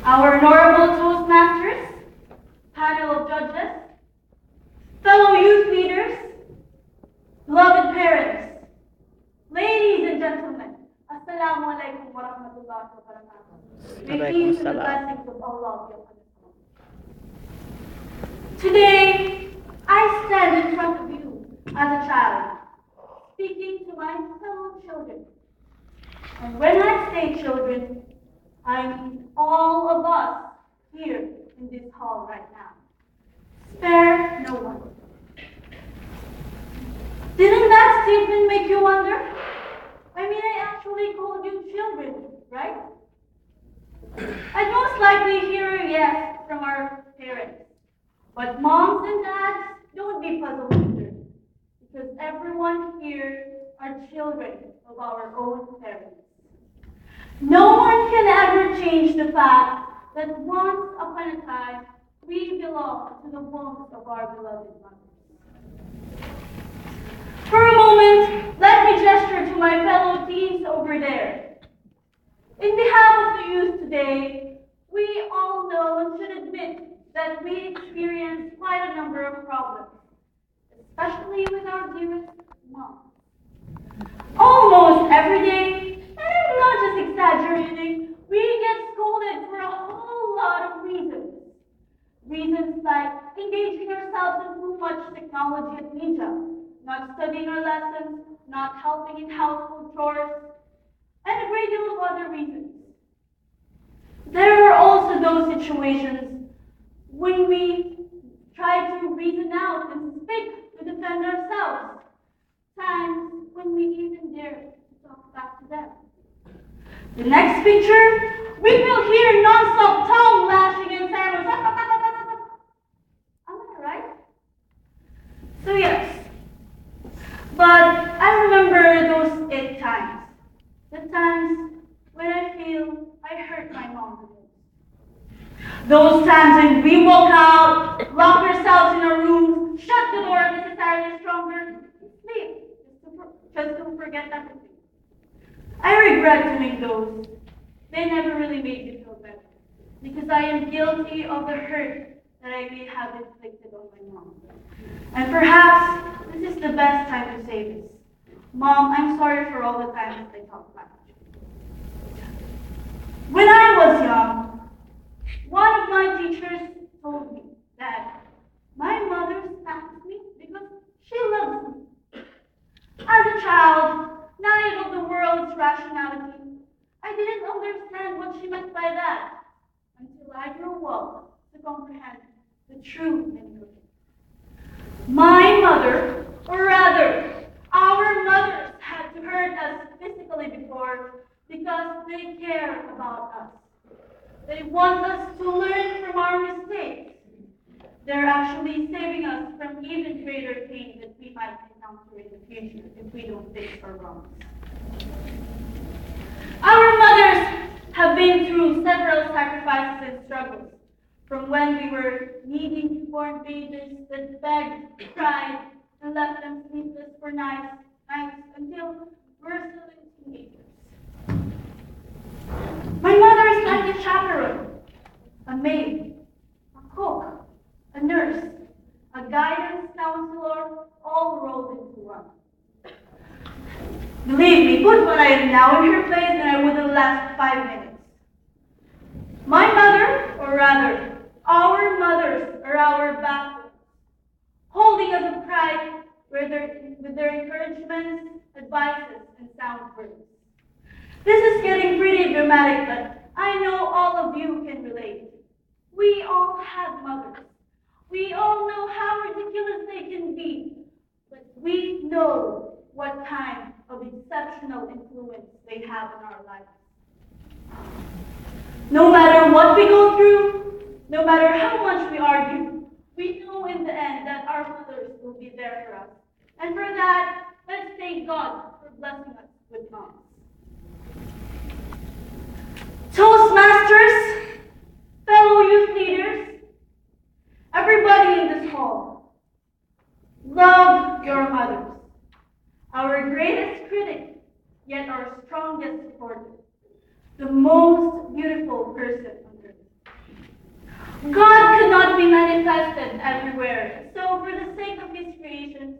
Our honorable Toastmasters, panel of judges, fellow youth leaders, beloved parents, ladies and gentlemen, Assalamu alaikum wa rahmatullahi wa barakatuh. May peace and the blessings of Allah be upon us. Today, I stand in front of you as a child, speaking to my fellow children. And when I say children, I mean all of us here in this hall right now. Spare no one. Didn't that statement make you wonder? I mean, I actually called you children, right? I'd most likely hear a yes from our parents. But moms and dads, don't be puzzled either, because everyone here are children of our own parents. No one can ever change the fact that once upon a time, we belong to the wombs of our beloved mothers. For a moment, let me gesture to my fellow teens over there. In behalf of the youth today, we all know and should admit that we experience quite a number of problems, especially with our dearest moms. Almost every day, and I'm not just exaggerating, we get scolded for a whole lot of reasons. Reasons like engaging ourselves in too much technology at media, not studying our lessons, not helping in household chores, and a great deal of other reasons. There are also those situations when we try to reason out and speak to defend ourselves, times when we even dare to talk back to them. The next picture, we will hear non-stop tongue lashing and sermons. Am I right? So yes, but I remember those 8 times. The times when I feel I hurt my mom the most. Those times when we walk out, lock ourselves in our rooms, shut the door unnecessarily stronger, sleep, just to forget everything. I regret doing those. They never really made me feel better, because I am guilty of the hurt that I may have inflicted on my mom. And perhaps this is the best time to say this. Mom, I'm sorry for all the times I talked back to you. When I was young, one of my teachers told me that my mother spanked me because she loves me. As a child, naive of the world's rationality, I didn't understand what she meant by that until I grew up to comprehend the true meaning of it. My mother, or rather, our mothers had to hurt us physically before because they care about us. They want us to learn from our mistakes. They're actually saving us from even greater pain that we might encounter in the future if we don't fix our wrongs. Our mothers have been through several sacrifices and struggles, from when we were needy newborn babies that begged, cried, and left them sleepless for nights until we're still in teenagers. My mother is like a chaperone, a maid, a cook, a nurse, a guidance counselor, all rolled into one. Believe me, put what I am now in her place and I wouldn't last 5 minutes. My mother, or rather, our mothers are our backbones, holding us upright with their encouragements, advices, and sound words. This is getting pretty dramatic, but I know all of you can relate. We all have mothers. We all know how ridiculous they can be, but we know what kind of exceptional influence they have in our lives. No matter what we go through, no matter how much we argue, we know in the end that our mothers will be there for us. And for that, let's thank God for blessing us with moms. Toastmasters, fellow youth leaders, everybody in this hall, love your mothers. Our greatest critic, yet our strongest supporter. The most beautiful person on earth. God could not be manifested everywhere, so for the sake of his creations,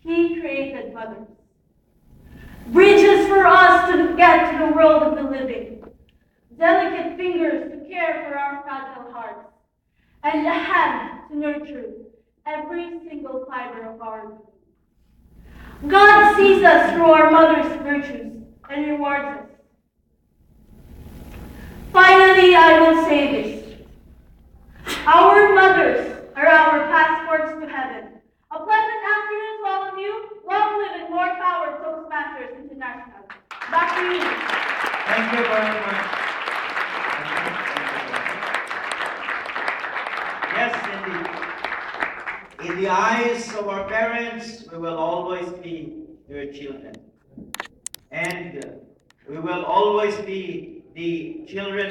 he created mothers. Bridges for us to get to the world of the living, delicate fingers to care for our fragile hearts, and a hand to nurture every single fiber of our being. God sees us through our mother's virtues and rewards us. Finally, I will say this. Our mothers are our passports to heaven. A pleasant afternoon to all of you. Long live and more power, Toastmasters International. Back to you. Thank you very much. Yes, indeed. In the eyes of our parents, we will always be their children. And we will always be the children